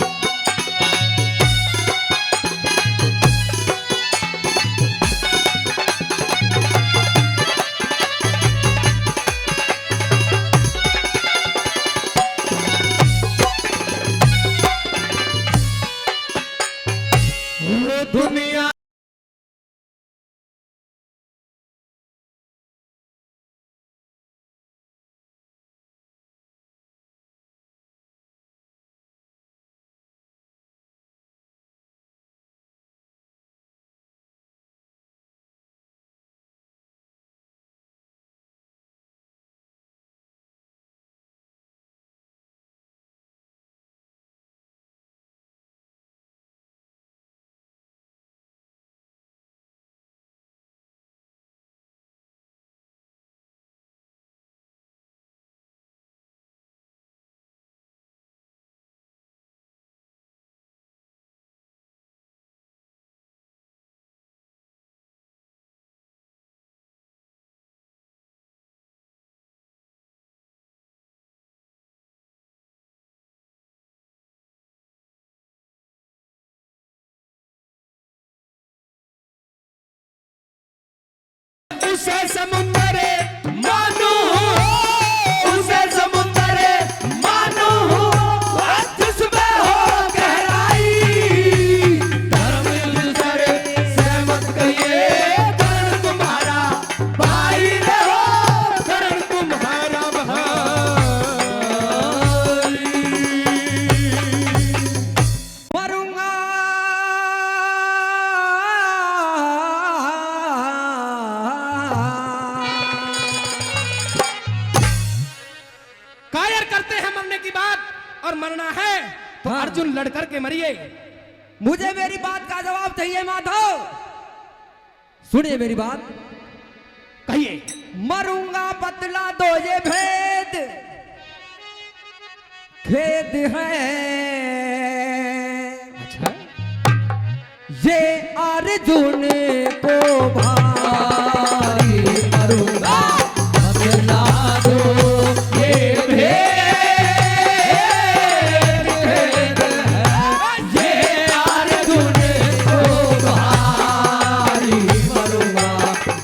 दुनिया उसे समुंदर मानो, उसे समुंदर मानो, जिसमें हो गहराई। धर्म युद्ध करे से मत कहिए, करण तुम्हारा भाई रे हो, करण तुम्हारा भाई। मरूंगा कायर करते हैं मरने की बात, और मरना है तो हाँ। अर्जुन लड़ करके मरिए। मुझे मेरी बात का जवाब चाहिए माधव। सुनिए मेरी बात। कहिए। मरूंगा बतला दो ये भेद, खेद है अच्छा, ये अर्जुन को भारी। मरूंगा बतला दो ये भेद, भेद है ये अर्जुन को भारी। मरूंगा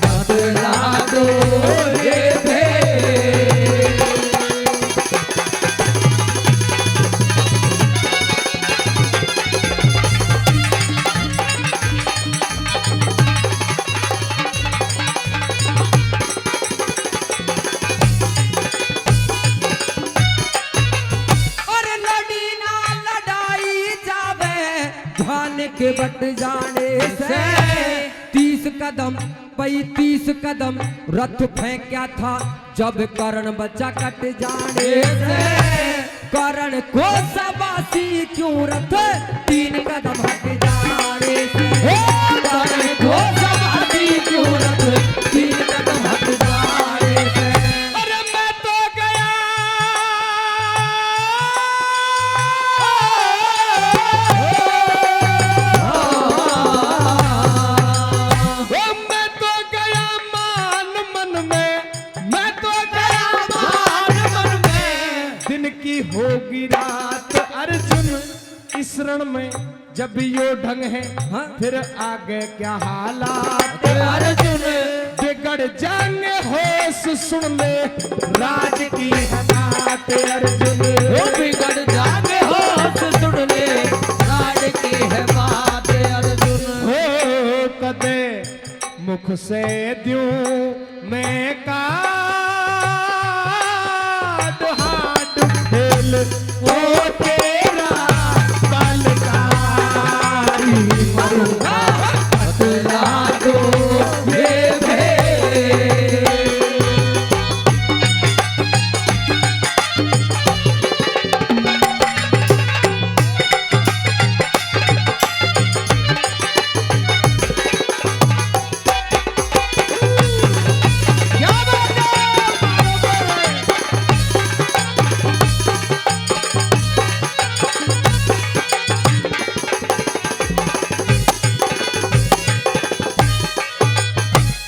बतला दो ये भेद। और लड़ी ना लड़ाई जावे ध्यान के बट जाने से। 30 कदम 35 कदम रथ फेंका था जब कर्ण बच्चा कट जाने से। करण को सबासी क्यों रथ 3 कदम हट जाने से करण को सबासी क्यों रथ 3 कदम हट जाने से अरे मैं तो गया मैं तो गया मान मन में मैं तो गया मान मन में दिन की होगी रात अर्जुन इस रण में जब यो ढंग है हाँ? फिर आगे क्या हालात अर्जुन बिगड़ जाएंगे होश सुन ले राज की है बात अर्जुन बिगड़ जागे होश सुन ले राज की है बात अर्जुन हो कदे मुख से द्यूं मैं काट हाथ खेल ओ तेरा बलकारी मरूंगा बतला दो ये भेद क्या बात है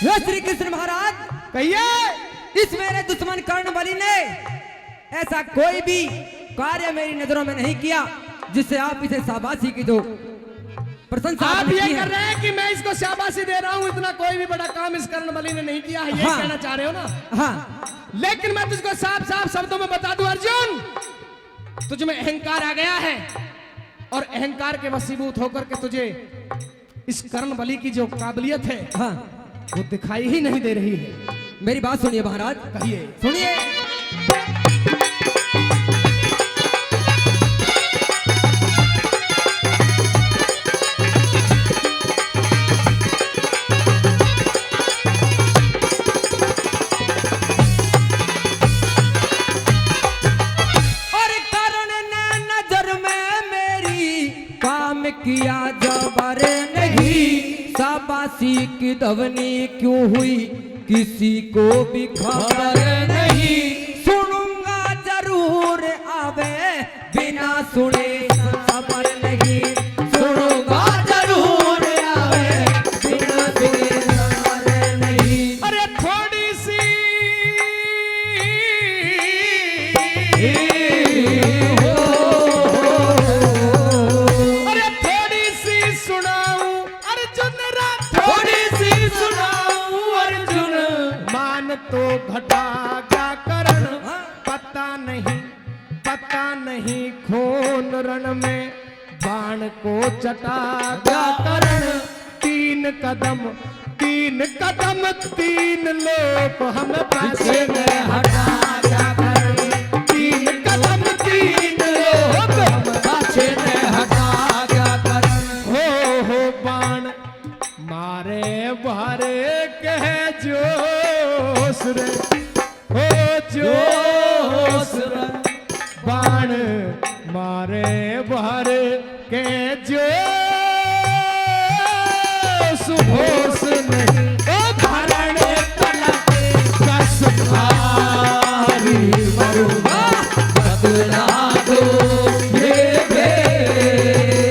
हे श्री कृष्ण महाराज कहिए इस मेरे दुश्मन कर्ण बलि ने ऐसा कोई भी कार्य मेरी नजरों में नहीं किया जिससे आप इसे शाबाशी की दो प्रशंसा आप आपने ये की कर है। रहे हैं कि मैं इसको शाबाशी दे रहा हूं इतना कोई भी बड़ा काम इस कर्ण बलि ने नहीं किया है ये हाँ। कहना चाह रहे हो ना हाँ लेकिन मैं तुझको साफ साफ शब्दों में बता दूं अर्जुन तुझ में अहंकार आ गया है और अहंकार के वशीभूत होकर के तुझे इस कर्ण बलि की जो काबिलियत है हाँ वो दिखाई ही नहीं दे रही है मेरी बात सुनिए महाराज कहिए सुनिए और कर्ण ने नजर में मेरी काम किया जबर नहीं शाबाशी की ध्वनि क्यों हुई किसी को भी खबर नहीं सुनूंगा जरूर आवे बिना सुने खबर नहीं सुनूंगा जरूर आवे बिना सुने खबर नहीं अरे थोड़ी सी अरे थोड़ी सी सुनाऊं अर्जुन थोड़ी सी सुनाऊं अर्जुन मान तो घटा क्या करण पता नहीं खून रण में बाण को चटा क्या करण 3 कदम 3 लोग हम पाछे में हटा क्या करण 3 कदम 3 लोग हम पाछे में हटा क्या करण हो बाण मारे बारे कह जोश रे हो जोश रे बाण मारे बारे के जोश होश नहीं ओ भरण पलक कस भारी मरूंगा बतला दो ये भेद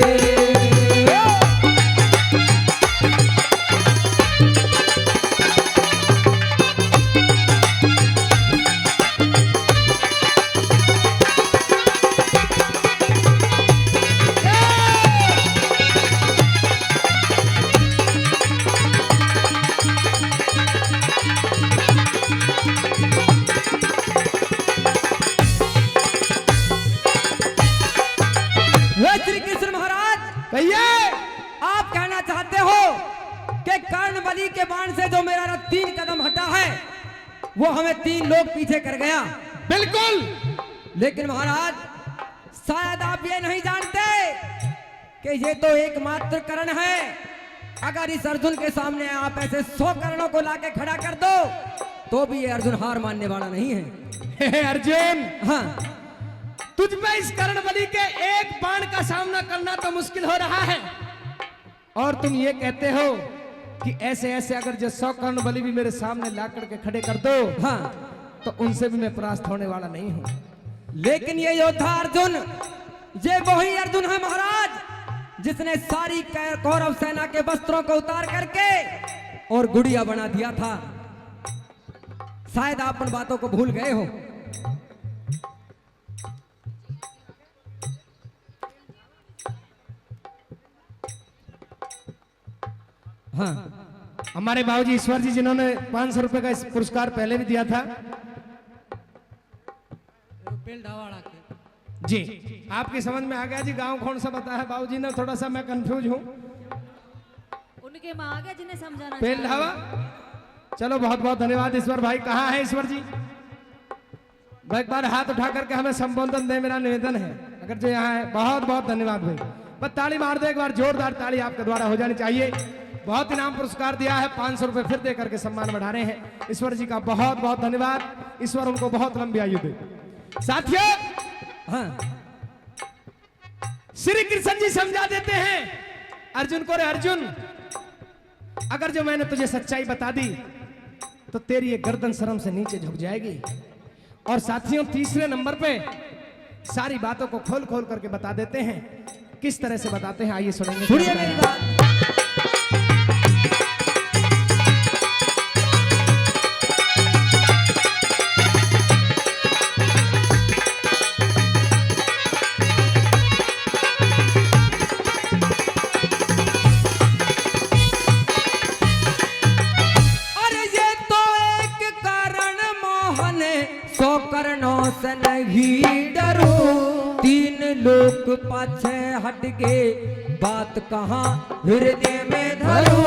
हे श्री कृष्ण महाराज भैया आप कहना चाहते हो कि कर्ण बलि के बाण से जो मेरा रथ 3 कदम हटा है वो हमें 3 लोग पीछे कर गया बिल्कुल लेकिन महाराज शायद आप ये नहीं जानते कि ये तो एकमात्र कर्ण है अगर इस अर्जुन के सामने आप ऐसे 100 कर्णों को लाके खड़ा कर दो तो भी ये अर्जुन हार मानने वाला नहीं है हे अर्जुन हाँ तुझ पे इस कर्णबली के एक बाण का सामना करना तो मुश्किल हो रहा है, और तुम ये कहते हो कि ऐसे ऐसे अगर जो 100 कर्णबली भी मेरे सामने ला करके खड़े कर दो, हाँ, तो उनसे भी मैं परास्त होने वाला नहीं हूं। लेकिन ये योद्धा अर्जुन, ये वही अर्जुन है महाराज जिसने सारी कौरव सेना के वस्त्रों को उतार करके और गुड़िया बना दिया था। शायद आप उन बातों को भूल गए हो। हाँ, हमारे बाबूजी ईश्वर जी जिन्होंने 500 रुपए का इस पुरस्कार पहले भी दिया था जी, आपकी समझ में आ गया जी। गांव कौन सा बताया बाबूजी ने, थोड़ा सा मैं कंफ्यूज हूं। उनके माँ आ गया जिन्हें समझाना पेल चाहिए। ढावा, चलो बहुत बहुत धन्यवाद ईश्वर भाई। कहाँ है ईश्वर जी? एक बार हाथ उठा करके हमें संबोधन दे, मेरा निवेदन है, अगर जो यहाँ है। बहुत बहुत धन्यवाद भाई, बस ताली मार दो एक बार, जोरदार ताली आपके द्वारा हो जानी चाहिए। बहुत इनाम पुरस्कार दिया है, 500 रुपए फिर दे करके सम्मान बढ़ा रहे हैं। ईश्वर जी का बहुत बहुत धन्यवाद, ईश्वर उनको बहुत लंबी आयु दे। साथियों, हाँ, श्री कृष्ण जी समझा देते हैं अर्जुन को, रे अर्जुन, अगर जो मैंने तुझे सच्चाई बता दी तो तेरी ये गर्दन शर्म से नीचे झुक जाएगी। और साथियों, तीसरे नंबर पे सारी बातों को खोल खोल करके बता देते हैं। किस तरह से बताते हैं, आइए सुनेंगे। सुनिए मेरी बात। से नहीं डरो, 3 लोग पाछे हट के बात कहाँ हृदय में धरो।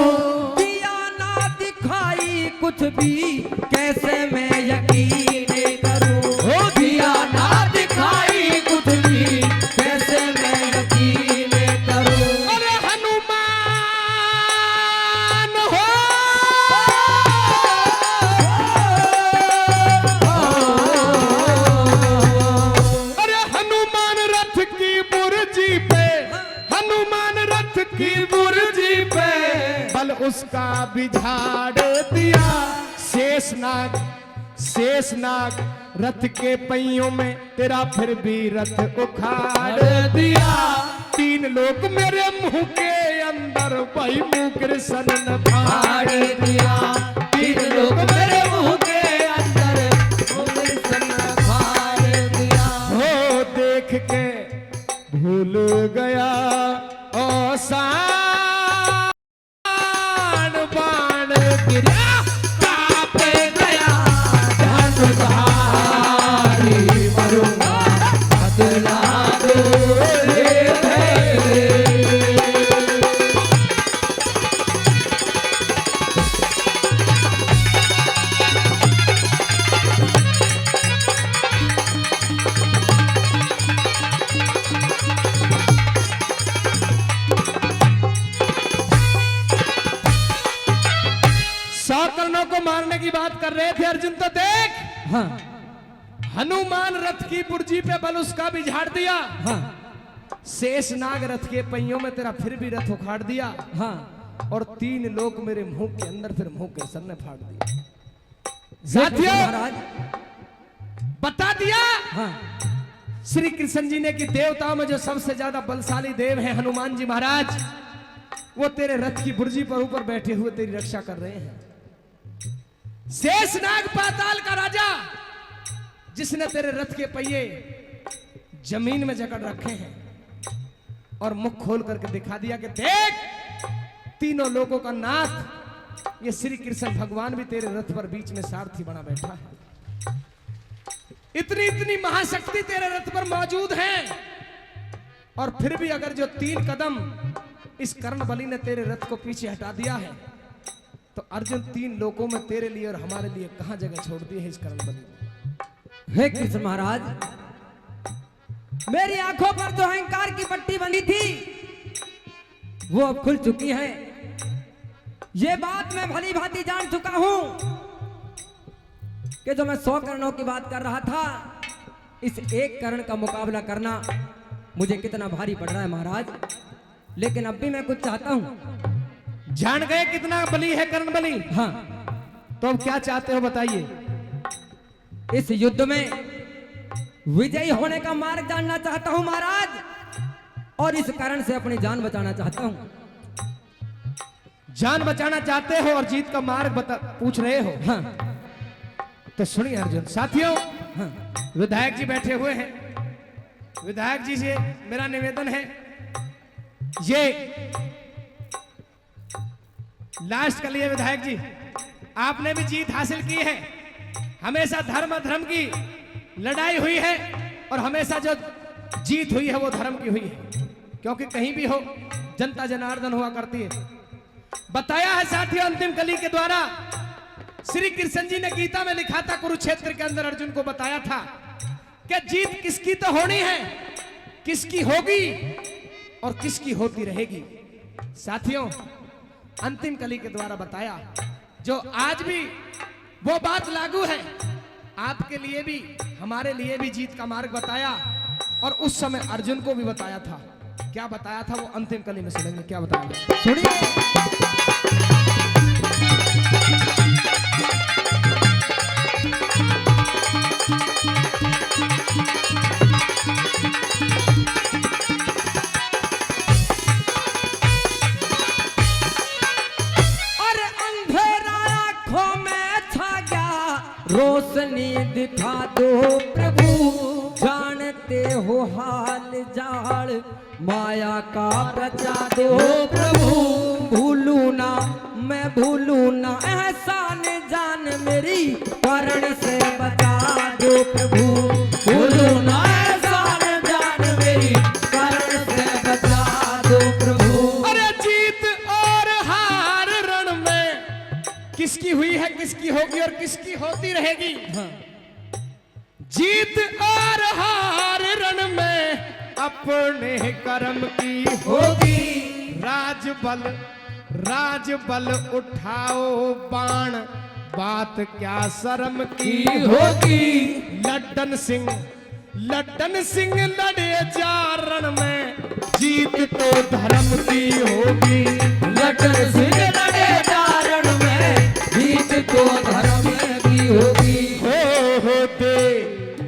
दिया ना दिखाई कुछ भी, कैसे मैं यकीन करूं। हो दिया ना दिखाई कुछ भी, कैसे मैं यकीन करूं। अरे हनुमान हो, उसका बिझाड़ दिया शेषनाग। शेषनाग रथ के पहियों में तेरा फिर भी रथ उखाड़ दिया। 3 लोग मेरे मुंह के अंदर वही मुंह कृष्ण ने फाड़ दिया। 3 लोग मेरे मुंह के अंदर कृष्ण ने फाड़ दिया। हो देख के भूल गया ओ सा को मारने की बात कर रहे थे अर्जुन, तो देख, हाँ, हनुमान रथ की पुर्जी पे बल उसका भी झाड़ दिया। हाँ, शेषनाग रथ के पहियों में तेरा फिर भी रथ उखाड़ दिया। हाँ, और 3 लोग मेरे मुंह के अंदर फिर मुंह के सर ने फाड़ दिया। साथियों, महाराज बता दिया हाँ, श्री कृष्ण जी ने कि देवताओं में जो सबसे ज्यादा बलशाली देव है हनुमान जी महाराज, वो तेरे रथ की बुर्जी पर ऊपर बैठे हुए तेरी रक्षा कर रहे हैं। शेषनाग पाताल का राजा, जिसने तेरे रथ के पहिए जमीन में जकड़ रखे हैं और मुख खोल करके दिखा दिया कि देख, 3 लोगों का नाथ ये श्री कृष्ण भगवान भी तेरे रथ पर बीच में सारथी बना बैठा है। इतनी इतनी महाशक्ति तेरे रथ पर मौजूद है, और फिर भी अगर जो 3 कदम इस कर्णबली ने तेरे रथ को पीछे हटा दिया है, तो अर्जुन 3 लोगों में तेरे लिए और हमारे लिए कहां जगह छोड़ दी है इस कर्णबली ने। हे कृष्ण महाराज, मेरी आंखों पर जो अहंकार की पट्टी बंधी थी वो अब खुल चुकी है। ये बात मैं भली भांति जान चुका हूं कि जो मैं 100 कर्णों की बात कर रहा था, इस एक कर्ण का मुकाबला करना मुझे कितना भारी पड़ रहा है महाराज, लेकिन अब भी मैं कुछ चाहता हूं। जान गए कितना बली है कर्ण बली? हाँ, तो अब क्या चाहते हो बताइए? इस युद्ध में विजयी होने का मार्ग जानना चाहता हूं महाराज, और इस कारण से अपनी जान बचाना चाहता हूं। जान बचाना चाहते हो और जीत का मार्ग पूछ रहे हो? हाँ, तो सुनिए अर्जुन। साथियों, हाँ, विधायक जी बैठे हुए हैं। विधायक जी से मेरा निवेदन है, ये लास्ट के लिए विधायक जी, आपने भी जीत हासिल की है। हमेशा धर्म अधर्म की लड़ाई हुई है और हमेशा जो जीत हुई है वो धर्म की हुई है, क्योंकि कहीं भी हो जनता जनार्दन हुआ करती है। बताया है साथियों अंतिम कली के द्वारा, श्री कृष्ण जी ने गीता में लिखा था, कुरुक्षेत्र के अंदर अर्जुन को बताया था कि जीत किसकी तो होनी है, किसकी होगी और किसकी होती रहेगी। साथियों, अंतिम कली के द्वारा बताया, जो आज भी वो बात लागू है, आपके लिए भी हमारे लिए भी जीत का मार्ग बताया, और उस समय अर्जुन को भी बताया था। क्या बताया था वो अंतिम कली में सुनेंगे। क्या बताया सुनिए। रोशनी दिखा दो प्रभु, जानते हो हाल जाल माया का बचा दो प्रभु। भूलू ना मैं भूलू ना एहसान जान मेरी, करण से बचा दो प्रभु। भूलू ना एहसान जान मेरी, करण से बचा दो प्रभु। अरे जीत और हार रण में किसकी हुई है, किसकी होगी और किसकी होती रहेगी। हाँ। जीत और हार रण में अपने कर्म की होगी। राज बल उठाओ बाण, बात क्या शर्म की होगी। लड्डन सिंह लड़े जा रण में, जीत तो धर्म की होगी। लड्डन सिंह लड़े जा रण में, जीत तो धर्म की होगी। हो दे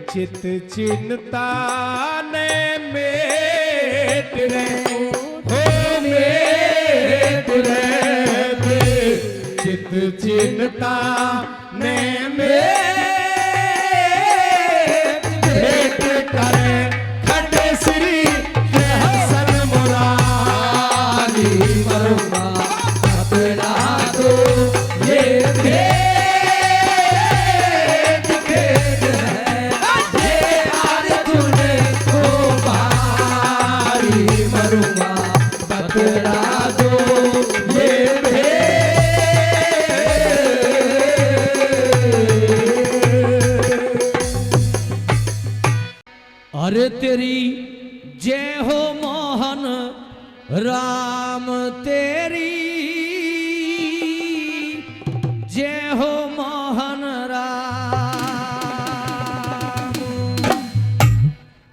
चित चिंता ने मेट रे, हो मेट रे दे चित चिंता ने मेट करे। खट श्री हसन मुरारी मरुआ अपना दो ये अरे तेरी जय हो मोहन राम, तेरी जय हो मोहन राम।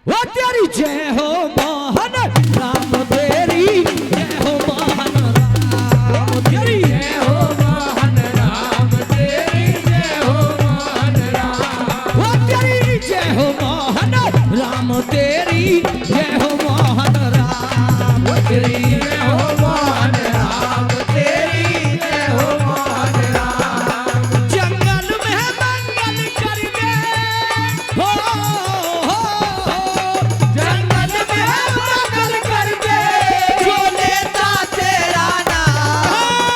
वो तेरी जय हो मोहन राम, तेरी जय हो मोहन राम, तेरी जय हो मोहन राम, तेरी जय हो मोहन राम। वो तेरी जय हो मोहन राम, तेरी जय हो मोहन राम, तेरी जय हो मोहन राम, तेरी जय हो मोहन राम। जंगल में मंगल कर दे हो, जंगल में मंगल कर दे जो लेता तेरा नाम।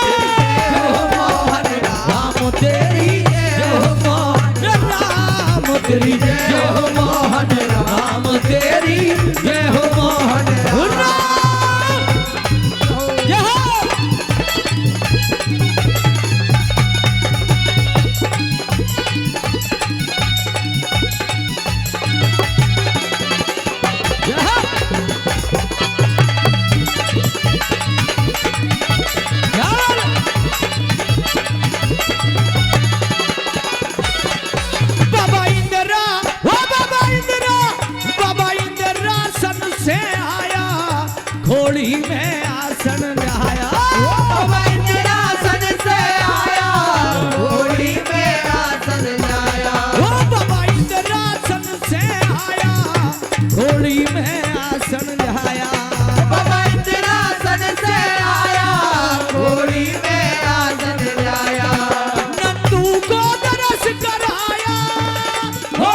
जय हो मोहन राम, तेरी जय हो मोहन राम, तेरी जय हो मोहन राम, तेरी जय हो मोहन राम। घोड़ी में आसन न्याया बाबा इंद्रासन से आया घोड़ी में आसन न्याया ओ बाबा इंद्रासन से आया घोड़ी में आसन न्याया बाबा इंद्रासन से आया घोड़ी में आसन न्याया नंदू को दरस कराया हो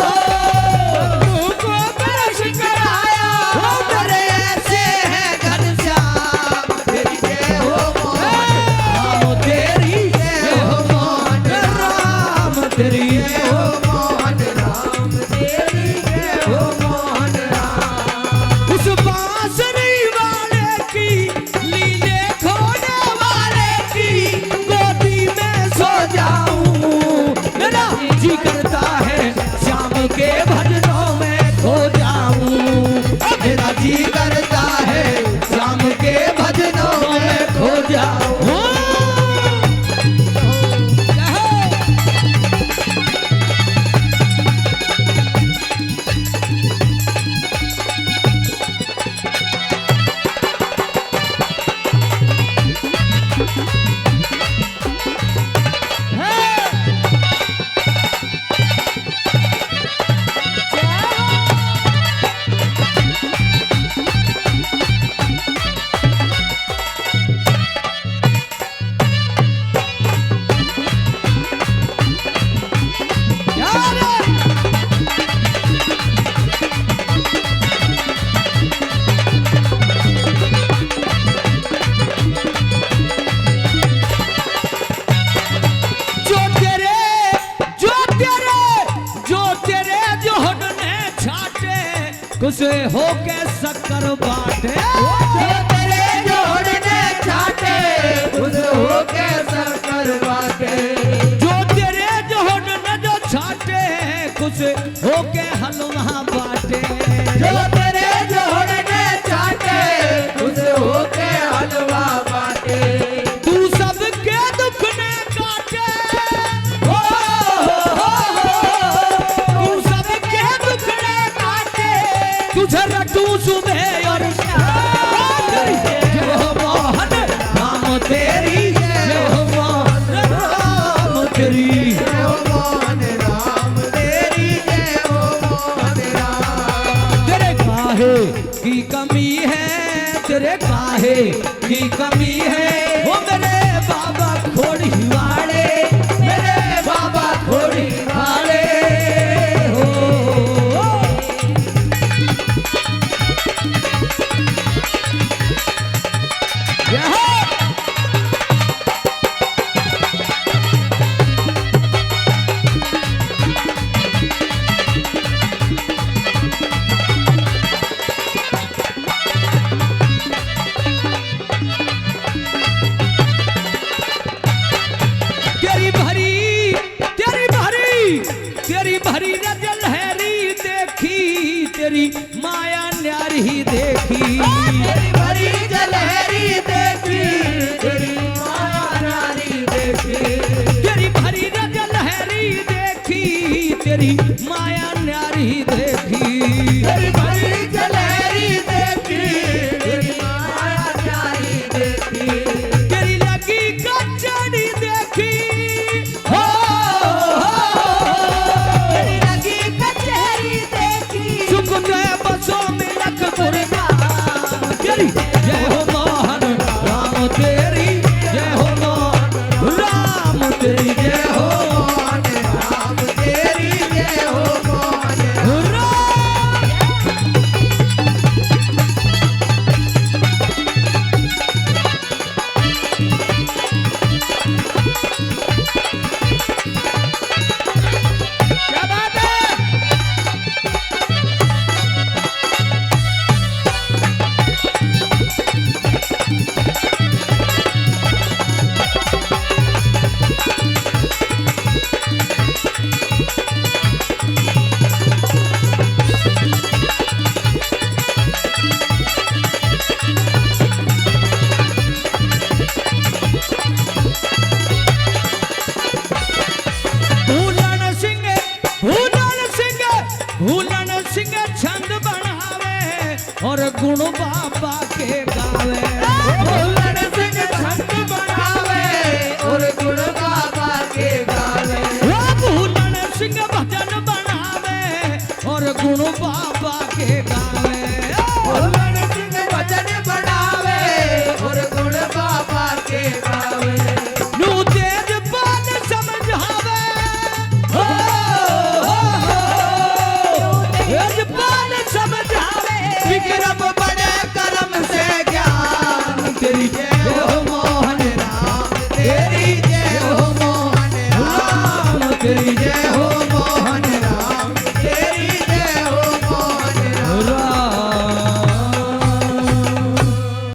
नंदू को दर्श कराया हो मेरे ऐसे है घनश्याम तेरी जय हो मोहन राम तेरी जय हो मोहन राम तेरी जय हो मोहन राम तेरी जय हो मोहन राम उस बांसुरी वाले की लीले खोने वाले की गोदी में सो जाऊं मेरा जी करता है शाम के भजनों में खो जाऊं मेरा जी करता है शाम के भजनों में खो जाऊं जो तेरे जो तेरे जो तेरे जोहन ने छाटे कुछ हो के शक्कर बाटे जो तेरे जोड़ने चाहते खुद हो के शक्कर बाटे जो तेरे जोहन ने जो छाटे कुछ हो के हलवा बाटे जो तेरे जोड़ने चाहते खुद हो के हलवा बाटे तू सबके दुख ने काटे हो तू सबके दुख ने काटे तुझे रटू सुबह और शाम जय हो मोहन राम तेरी जय हो मोहन राम तेरी जय हो मोहन राम तेरी जय हो मोहन राम तेरे काहे की कमी है तेरे काहे की कमी है वो मेरे बाबा घोड़ी वाले मेरे बाबा घोड़ी वाले हो जय हो तेरी भरी तेरी भरी तेरी भरी रज लहरी देखी तेरी माया न्यारी देखी तेरी भरी जलहरी देखी तेरी माया नारी देखी तेरी भरी रज लहरी देखी तेरी माया न्यारी देखी तेरी भरी जलहरी देखी तेरी माया नारी देखी तेरी लगी कचड़ी देखी हो तेरी लगी कचहरी देखी सुख गए बसों में लखपुर का तेरी जय हो मोहन राम तेरी जय हो मोहन राम तेरी जय हो मोहन राम तेरी जय हो मोहन राम क्या बात है और गुण बाबा के गावे।